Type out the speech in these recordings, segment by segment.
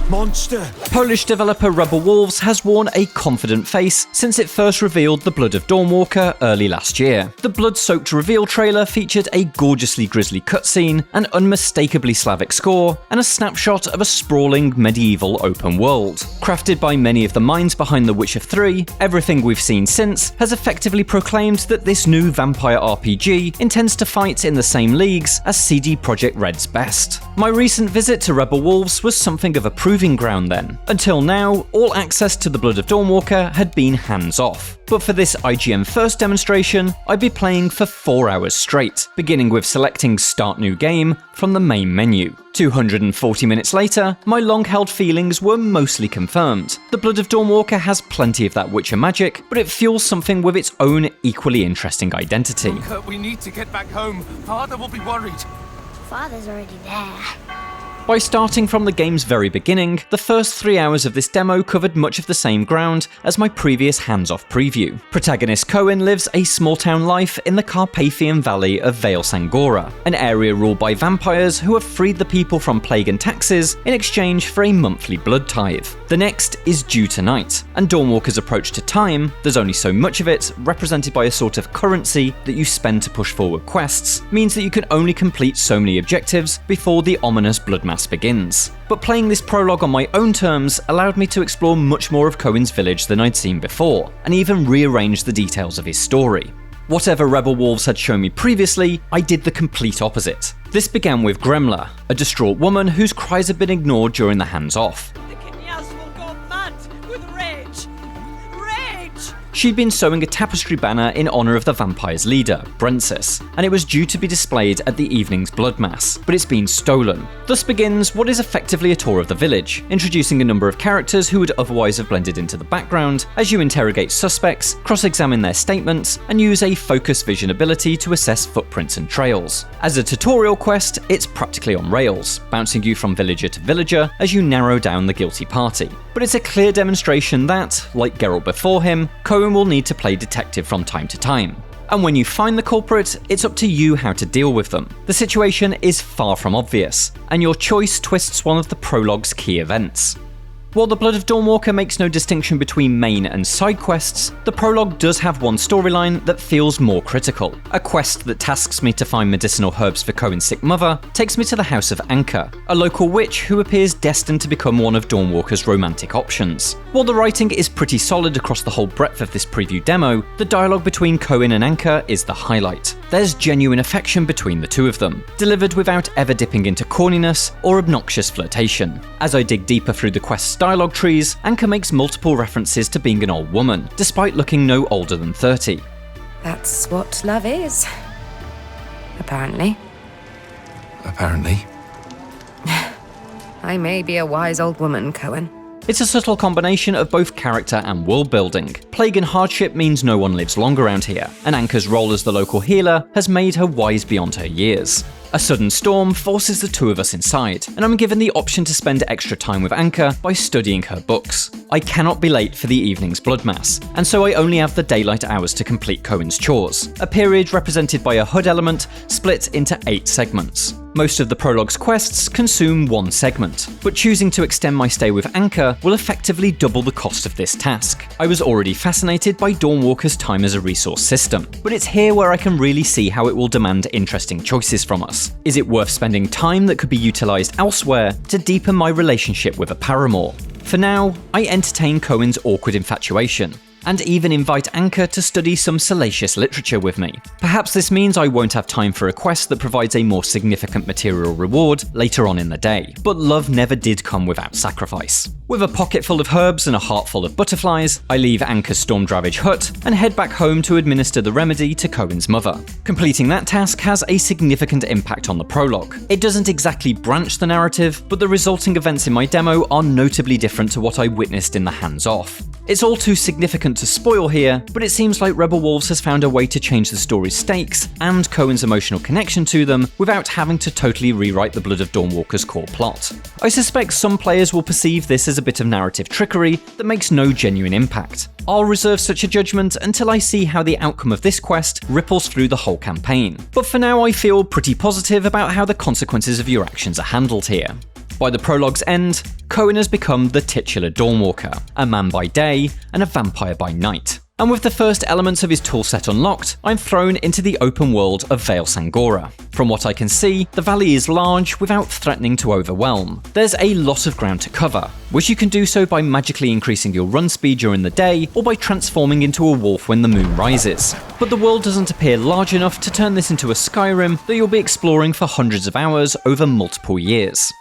Monster! Polish developer Rebel Wolves has worn a confident face since it first revealed the Blood of Dawnwalker early last year. The blood-soaked reveal trailer featured a gorgeously grisly cutscene, an unmistakably Slavic score, and a snapshot of a sprawling medieval open world. Crafted by many of the minds behind The Witcher 3, everything we've seen since has effectively proclaimed that this new vampire RPG intends to fight in the same leagues as CD Projekt Red's best. My recent visit to Rebel Wolves was something of a proving ground then. Until now, all access to the Blood of Dawnwalker had been hands-off. But for this IGN first demonstration, I'd be playing for 4 hours straight, beginning with selecting Start New Game from the main menu. 240 minutes later, my long-held feelings were mostly confirmed. The Blood of Dawnwalker has plenty of that Witcher magic, but it fuels something with its own equally interesting identity. Kurt, we need to get back home. Father will be worried. Father's already there. By starting from the game's very beginning, the first 3 hours of this demo covered much of the same ground as my previous hands-off preview. Protagonist Cohen lives a small-town life in the Carpathian Valley of Vale Sangora, an area ruled by vampires who have freed the people from plague and taxes in exchange for a monthly blood tithe. The next is due tonight, and Dawnwalker's approach to time, there's only so much of it, represented by a sort of currency that you spend to push forward quests, means that you can only complete so many objectives before the ominous bloodmass begins. But playing this prologue on my own terms allowed me to explore much more of Cohen's village than I'd seen before, and even rearrange the details of his story. Whatever Rebel Wolves had shown me previously, I did the complete opposite. This began with Gremla, a distraught woman whose cries had been ignored during the hands-off. The Knyaz will go mad with rage! Rage! She'd been sewing a tapestry banner in honour of the vampire's leader, Brentsis, and it was due to be displayed at the evening's bloodmass, but it's been stolen. Thus begins what is effectively a tour of the village, introducing a number of characters who would otherwise have blended into the background as you interrogate suspects, cross-examine their statements, and use a focus vision ability to assess footprints and trails. As a tutorial quest, it's practically on rails, bouncing you from villager to villager as you narrow down the guilty party. But it's a clear demonstration that, like Geralt before him, Cohen will need to play detective from time to time. And when you find the culprit, it's up to you how to deal with them. The situation is far from obvious, and your choice twists one of the prologue's key events. While the Blood of Dawnwalker makes no distinction between main and side quests, the prologue does have one storyline that feels more critical. A quest that tasks me to find medicinal herbs for Cohen's sick mother takes me to the House of Anka, a local witch who appears destined to become one of Dawnwalker's romantic options. While the writing is pretty solid across the whole breadth of this preview demo, the dialogue between Cohen and Anka is the highlight. There's genuine affection between the two of them, delivered without ever dipping into corniness or obnoxious flirtation. As I dig deeper through the quest's dialogue trees, Anka makes multiple references to being an old woman, despite looking no older than 30. That's what love is. Apparently. Apparently. I may be a wise old woman, Cohen. It's a subtle combination of both character and world building. Plague and hardship means no one lives long around here, and Anka's role as the local healer has made her wise beyond her years. A sudden storm forces the two of us inside, and I'm given the option to spend extra time with Anka by studying her books. I cannot be late for the evening's bloodmass, and so I only have the daylight hours to complete Cohen's chores, a period represented by a HUD element split into 8 segments. Most of the prologue's quests consume one segment, but choosing to extend my stay with Anka will effectively double the cost of this task. I was already fascinated by Dawnwalker's time as a resource system, but it's here where I can really see how it will demand interesting choices from us. Is it worth spending time that could be utilised elsewhere to deepen my relationship with a paramour? For now, I entertain Cohen's awkward infatuation, and even invite Anka to study some salacious literature with me. Perhaps this means I won't have time for a quest that provides a more significant material reward later on in the day, but love never did come without sacrifice. With a pocket full of herbs and a heart full of butterflies, I leave Anka's storm-ravaged hut and head back home to administer the remedy to Cohen's mother. Completing that task has a significant impact on the prologue. It doesn't exactly branch the narrative, but the resulting events in my demo are notably different to what I witnessed in the hands-off. It's all too significant to spoil here, but it seems like Rebel Wolves has found a way to change the story's stakes and Cohen's emotional connection to them without having to totally rewrite the Blood of Dawnwalker's core plot. I suspect some players will perceive this as a bit of narrative trickery that makes no genuine impact. I'll reserve such a judgment until I see how the outcome of this quest ripples through the whole campaign. But for now I feel pretty positive about how the consequences of your actions are handled here. By the prologue's end, Cohen has become the titular Dawnwalker, a man by day and a vampire by night. And with the first elements of his toolset unlocked, I'm thrown into the open world of Vale Sangora. From what I can see, the valley is large without threatening to overwhelm. There's a lot of ground to cover, which you can do so by magically increasing your run speed during the day or by transforming into a wolf when the moon rises. But the world doesn't appear large enough to turn this into a Skyrim that you'll be exploring for hundreds of hours over multiple years.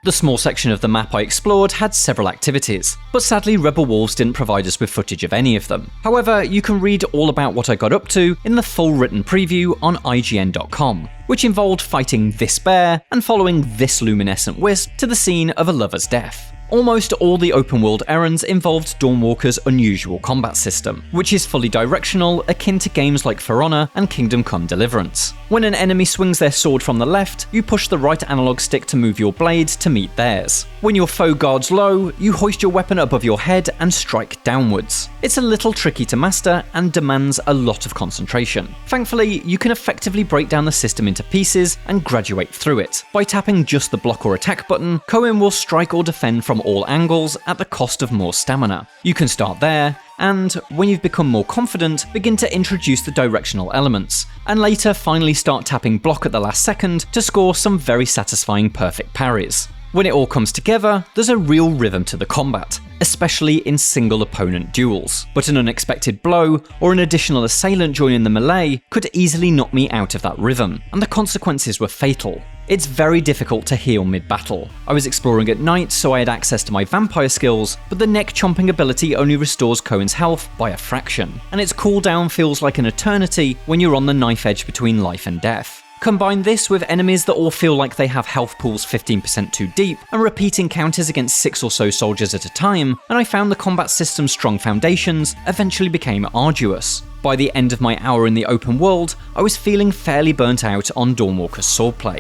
The small section of the map I explored had several activities, but sadly Rebel Wolves didn't provide us with footage of any of them. However, you can read all about what I got up to in the full written preview on IGN.com, which involved fighting this bear and following this luminescent wisp to the scene of a lover's death. Almost all the open world errands involved Dawnwalker's unusual combat system, which is fully directional, akin to games like For Honor and Kingdom Come Deliverance. When an enemy swings their sword from the left, you push the right analog stick to move your blade to meet theirs. When your foe guards low, you hoist your weapon above your head and strike downwards. It's a little tricky to master and demands a lot of concentration. Thankfully, you can effectively break down the system into pieces and graduate through it. By tapping just the block or attack button, Cohen will strike or defend from all angles at the cost of more stamina. You can start there, and when you've become more confident, begin to introduce the directional elements, and later finally start tapping block at the last second to score some very satisfying perfect parries. When it all comes together, there's a real rhythm to the combat, especially in single opponent duels. But an unexpected blow, or an additional assailant joining the melee, could easily knock me out of that rhythm, and the consequences were fatal. It's very difficult to heal mid-battle. I was exploring at night, so I had access to my vampire skills, but the neck-chomping ability only restores Cohen's health by a fraction, and its cooldown feels like an eternity when you're on the knife edge between life and death. Combine this with enemies that all feel like they have health pools 15% too deep, and repeat encounters against 6 or so soldiers at a time, and I found the combat system's strong foundations eventually became arduous. By the end of my hour in the open world, I was feeling fairly burnt out on Dawnwalker's swordplay.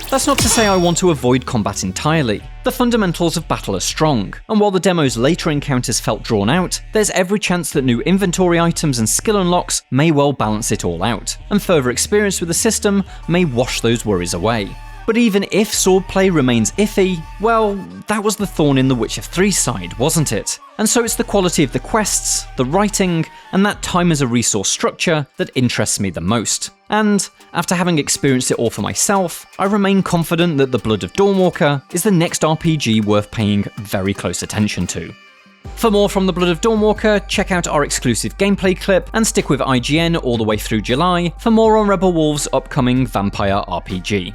That's not to say I want to avoid combat entirely. The fundamentals of battle are strong, and while the demo's later encounters felt drawn out, there's every chance that new inventory items and skill unlocks may well balance it all out, and further experience with the system may wash those worries away. But even if swordplay remains iffy, well, that was the thorn in the Witcher 3 side, wasn't it? And so it's the quality of the quests, the writing, and that time as a resource structure that interests me the most. And after having experienced it all for myself, I remain confident that the Blood of Dawnwalker is the next RPG worth paying very close attention to. For more from the Blood of Dawnwalker, check out our exclusive gameplay clip and stick with IGN all the way through July for more on Rebel Wolves' upcoming vampire RPG.